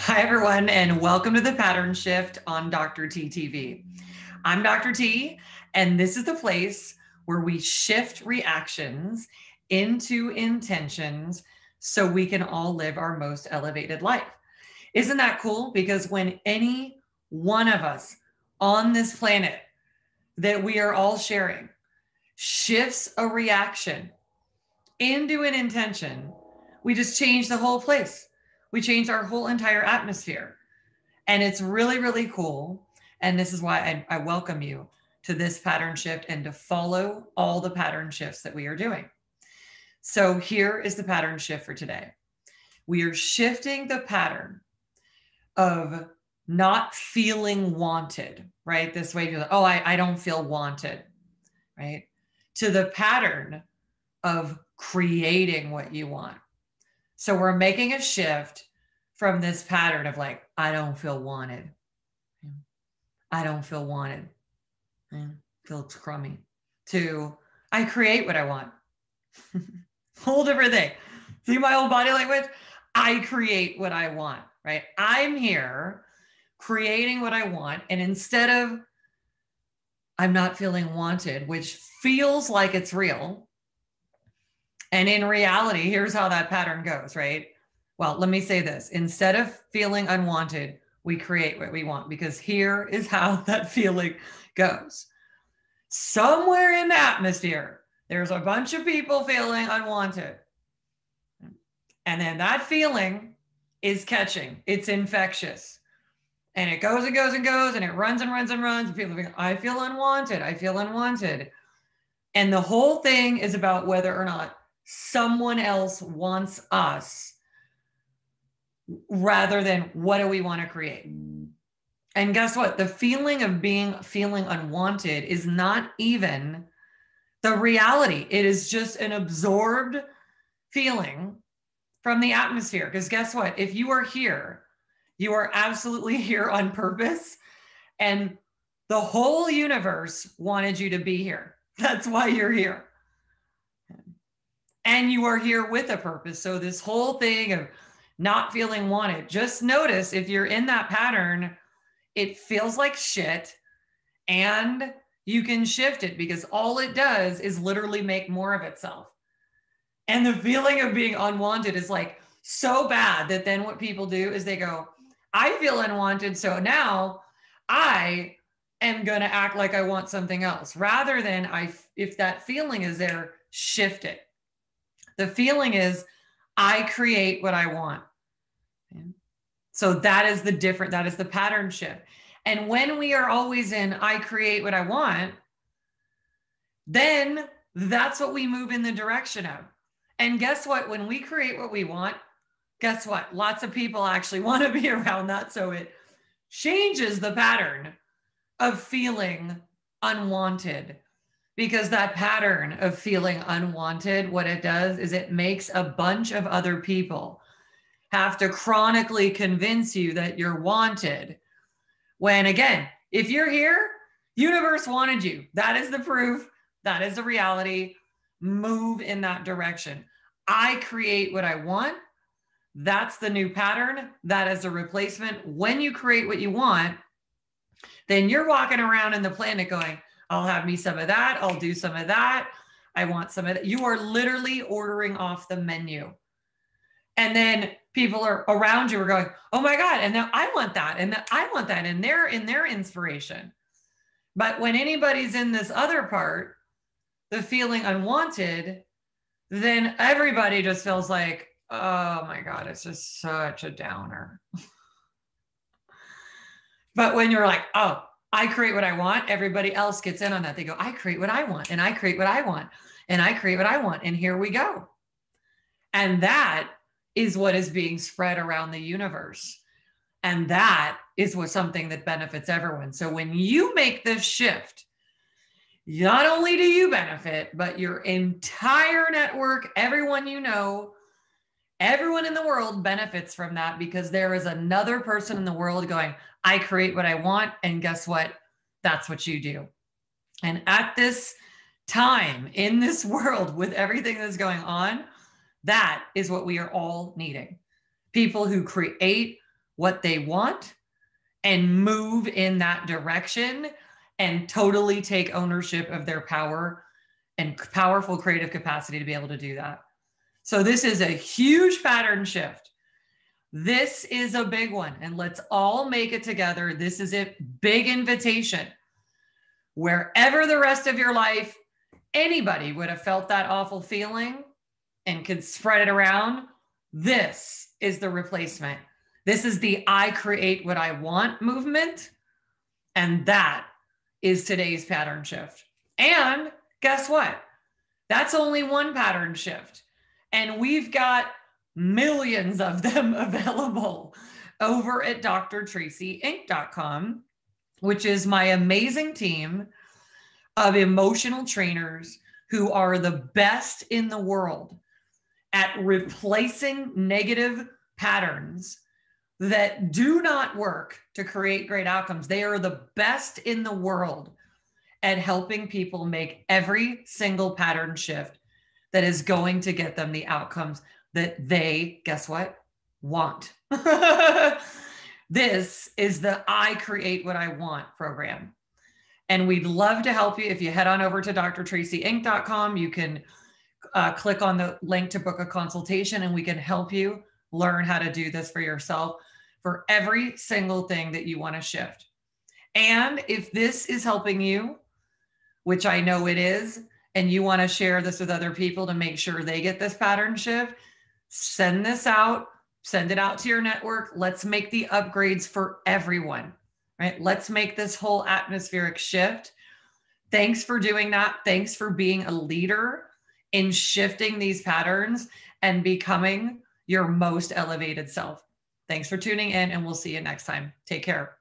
Hi, everyone, and welcome to the Pattern Shift on Dr. T TV. I'm Dr. T, and this is the place where we shift reactions into intentions so we can all live our most elevated life. Isn't that cool? Because when any one of us on this planet that we are all sharing shifts a reaction into an intention, we just change the whole place. We change our whole entire atmosphere. And it's really, really cool. And this is why I welcome you to this pattern shift and to follow all the pattern shifts that we are doing. So here is the pattern shift for today. We are shifting the pattern of not feeling wanted, right? This way, you're like, oh, I don't feel wanted, right? To the pattern of creating what you want. So we're making a shift from this pattern of like, I don't feel wanted. I don't feel wanted. Feels crummy. To I create what I want. Whole different thing. See my old body language? I create what I want, right? I'm here creating what I want. And instead of I'm not feeling wanted, which feels like it's real. And in reality, here's how that pattern goes, right? Well, let me say this. Instead of feeling unwanted, we create what we want, because here is how that feeling goes. Somewhere in the atmosphere, there's a bunch of people feeling unwanted. And then that feeling is catching. It's infectious. And it goes and goes and goes, and it runs and runs and runs. And people are like, I feel unwanted. I feel unwanted. And the whole thing is about whether or not someone else wants us, rather than what do we want to create. And guess what? The feeling of feeling unwanted is not even the reality. It is just an absorbed feeling from the atmosphere. Because guess what? If you are here, you are absolutely here on purpose. And the whole universe wanted you to be here. That's why you're here. And you are here with a purpose. So this whole thing of not feeling wanted, just notice if you're in that pattern, it feels like shit, and you can shift it, because all it does is literally make more of itself. And the feeling of being unwanted is like so bad that then what people do is they go, I feel unwanted, so now I am going to act like I want something else, rather than if that feeling is there, shift it. The feeling is I create what I want. So that is the pattern shift. And when we are always in I create what I want, then that's what we move in the direction of. And guess what? When we create what we want, guess what? Lots of people actually want to be around that. So it changes the pattern of feeling unwanted. Because that pattern of feeling unwanted, what it does is it makes a bunch of other people have to chronically convince you that you're wanted. When again, if you're here, universe wanted you. That is the proof. That is the reality. Move in that direction. I create what I want. That's the new pattern. That is a replacement. When you create what you want, then you're walking around in the planet going, I'll have me some of that. I'll do some of that. I want some of that. You are literally ordering off the menu. And then people are around you are going, oh my God, and now I want that. And I want that. And they're in their inspiration. But when anybody's in this other part, the feeling unwanted, then everybody just feels like, oh my God, it's just such a downer. But when you're like, oh, I create what I want, everybody else gets in on that. They go, I create what I want, and I create what I want, and I create what I want. And here we go. And that is what is being spread around the universe. And that is something that benefits everyone. So when you make this shift, not only do you benefit, but your entire network, everyone you know, everyone in the world benefits from that, because there is another person in the world going, I create what I want. And guess what? That's what you do. And at this time in this world, with everything that's going on, that is what we are all needing. People who create what they want and move in that direction and totally take ownership of their power and powerful creative capacity to be able to do that. So this is a huge pattern shift. This is a big one, and let's all make it together. This is a big invitation. Wherever the rest of your life, anybody would have felt that awful feeling and could spread it around. This is the replacement. This is the I create what I want movement. And that is today's pattern shift. And guess what? That's only one pattern shift. And we've got millions of them available over at drtracyinc.com, which is my amazing team of emotional trainers who are the best in the world at replacing negative patterns that do not work to create great outcomes. They are the best in the world at helping people make every single pattern shift that is going to get them the outcomes that they, guess what, want. This is the I Create What I Want program. And we'd love to help you. If you head on over to drtracyinc.com, you can click on the link to book a consultation, and we can help you learn how to do this for yourself for every single thing that you want to shift. And if this is helping you, which I know it is, and you want to share this with other people to make sure they get this pattern shift, send this out, send it out to your network. Let's make the upgrades for everyone, right? Let's make this whole atmospheric shift. Thanks for doing that. Thanks for being a leader in shifting these patterns and becoming your most elevated self. Thanks for tuning in, and we'll see you next time. Take care.